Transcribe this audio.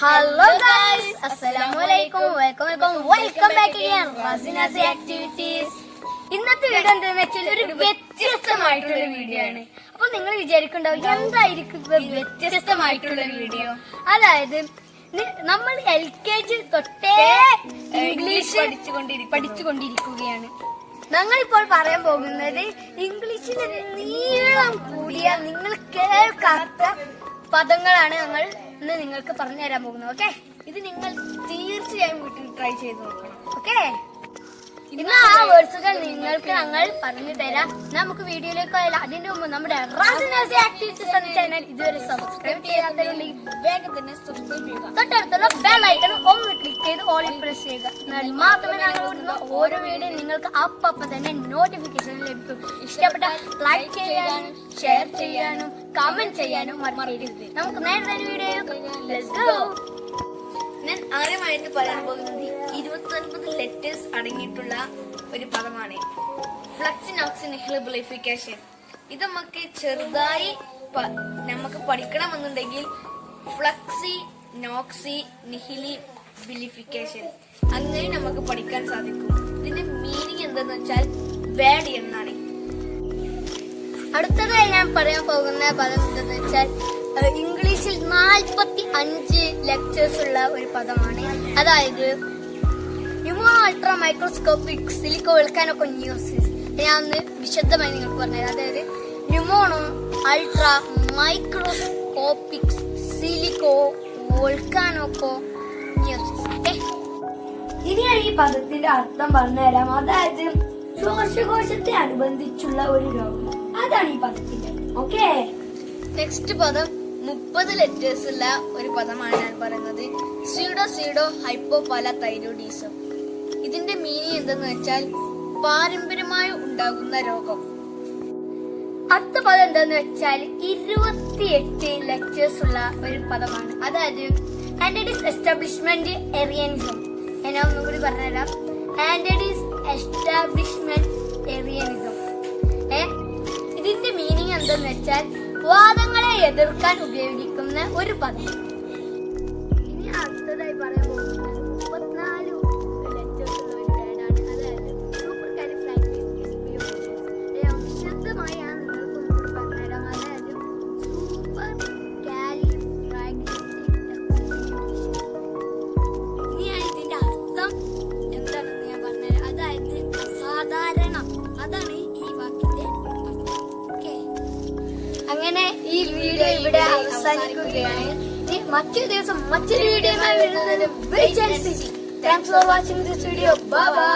Hello guys, Assalamualaikum, welcome back again. Razina's activities. ഇന്നത്തെ video എന്താണെന്ന് വെച്ചാൽ ഒരു വ്യത്യസ്തമായിട്ടുള്ള വീഡിയോ ആണ്. അപ്പൊ നിങ്ങൾ വിചാരിക്കുന്നുണ്ടാവും എന്തായിരിക്കും വ്യത്യസ്തമായിട്ടുള്ള വീഡിയോ? അതായത് നമ്മൾ LKG തൊട്ടേ ഇംഗ്ലീഷ് പഠിച്ചുകൊണ്ടിരിക്കുകയാണ്. ഞങ്ങളിപ്പോൾ പറയാൻ പോകുന്നത് ഇംഗ്ലീഷിൽ നീളം കൂടിയ നിങ്ങൾ കേൾക്കാത്ത പദങ്ങളാണ് ഞങ്ങൾ ഇന്ന് നിങ്ങൾക്ക് പറഞ്ഞു തരാൻ പോകുന്നത്. ഓക്കെ, ഇത് നിങ്ങൾ തീർച്ചയായും വീട്ടിൽ ട്രൈ ചെയ്ത് നോക്കണം. ഓക്കെ, ഇന്ന് ആ വേർഡ്സുകൾ നിങ്ങൾക്ക് ഞങ്ങൾ പറഞ്ഞു തരാം. നമുക്ക് വീഡിയോയിലേക്ക് പോയാലും അതിന്റെ മുമ്പ് നമ്മുടെ റാസിനാസ് ആക്ടിവിറ്റീസ് എന്ന ചാനൽ ഇതുവരെ സബ്സ്ക്രൈബ് ചെയ്യാത്തവരുണ്ടെങ്കിൽ വേഗം തന്നെ സബ്സ്ക്രൈബ് ചെയ്യുക. തൊട്ടടുത്തുള്ള ബെൽ ഐക്കൺ ഒന്ന് ക്ലിക്ക് ചെയ്ത് ഓളിൽ പ്രസ് ചെയ്യുക. എന്നാൽ മാത്രമേ ഞങ്ങൾ ഇടുന്ന ഓരോ വീഡിയോ നിങ്ങൾക്ക് അപ്പം തന്നെ നോട്ടിഫിക്കേഷൻ ലഭിക്കും. ഇഷ്ടപ്പെട്ട ലൈക്ക് ചെയ്യാനും ഷെയർ ചെയ്യാനും കമന്റ് ചെയ്യാനും മറക്കരുത്. നമുക്ക് നേരത്തെ വീഡിയോ ഞാൻ ആദ്യമായിട്ട് പറയാൻ പോകുന്നത് 29 ലെറ്റേഴ്സ് അടങ്ങിയിട്ടുള്ള ഒരു പദമാണ് ഫ്ലക്സിനോക്സിനിഹിലിബിളിഫിക്കേഷൻ. ഇത് നമുക്ക് ചെറുതായി നമുക്ക് പഠിക്കണമെന്നുണ്ടെങ്കിൽ ഫ്ലക്സി നോക്സി നിഹിലിബിലിഫിക്കേഷൻ അങ്ങനെ നമുക്ക് പഠിക്കാൻ സാധിക്കും. ഇതിന്റെ മീനിങ് എന്താന്ന് വെച്ചാൽ ബാഡ് എന്നാണ്. അടുത്തതായി ഞാൻ പറയാൻ പോകുന്ന പദം എന്താന്ന് വെച്ചാൽ ഇംഗ്ലീഷിൽ 45 ലെക്ചേഴ്സ് ഉള്ള ഒരു പദമാണ്. അതായത് ന്യൂമോ അൾട്രാ മൈക്രോസ്കോപ്പിക് സിലിക്കോ വോൾക്കാനോകോണിയോസിസ്. ഞാൻ ഒന്ന് വിശദമായി നിങ്ങൾക്ക് പറഞ്ഞുതരാം. അതായത് ന്യൂമോണോ അൾട്രാ മൈക്രോസ്കോപ്പിക് സിലിക്കോ വോൾക്കാനോകോണിയോസിസ്. ഇനിയാണ് ഈ പദത്തിന്റെ അർത്ഥം പറഞ്ഞുതരാം. അതായത് ശ്വാസകോശത്തെ അനുബന്ധിച്ചുള്ള ഒരു രോഗം, അതാണ് ഈ പദത്തിന്റെ. ഓക്കെ, നെക്സ്റ്റ് പദം 30 ലെറ്റേഴ്സ് ഉള്ള ഒരു പദമാണ് ഞാൻ പറയുന്നത്. സ്യൂഡോ ഹൈപ്പോപാരാതൈറോയിഡിസം. ഇതിന്റെ മീനിങ് എന്തെന്ന് വെച്ചാൽ പാരമ്പര്യമായി ഉണ്ടാകുന്ന രോഗം. അടുത്ത പദം എന്താന്ന് വെച്ചാൽ 28 ലെക്ചേഴ്സ് ഉള്ള ഒരു പദമാണ്. അതായത് ആന്റഡീസ് എസ്റ്റാബ്ലിഷ്മെന്റ് ഏറിയനിസം. ഞാൻ ഒന്നുകൂടി പറഞ്ഞുതരാം. ആന്റഡീസ് എസ്റ്റാബ്ലിഷ്മെന്റ് ഏറിയനിസം. ഇതിന്റെ മീനിങ് എന്താന്ന് വെച്ചാൽ വാദങ്ങളെ എതിർക്കാൻ ഉപയോഗിക്കുന്ന ഒരു പദം. ഇനി അടുത്തതായി പറയാൻ പോകുന്നത് 34 ലെറ്റേഴ്സ് ഉള്ള ഒരു വേർഡാണ്. അതായത് സൂപ്പർ കാലിഫ്രാഗിലിസ്റ്റിക്സ്. വിശദമായാണ് നിങ്ങൾക്ക് ഒന്നുകൂടി പറഞ്ഞുതരാം. അതായത് സൂപ്പർ കാലിഫ്രാഗിലിസ്റ്റിക്സ്. ഇനിയാണ് ഇതിന്റെ അർത്ഥം എന്താണെന്ന് ഞാൻ പറഞ്ഞുതരാം. അതായത് അസാധാരണം, അതാണ് ഈ വാക്കിന്റെ അർത്ഥം. ഓക്കെ, അങ്ങനെ ഈ വീഡിയോ ഇവിടെ അവസാനിക്കുകയാണ്. മറ്റൊരു ദിവസം മറ്റൊരു വീഡിയോയുമായി വരുന്നത്. Thanks for watching this video. Bye bye.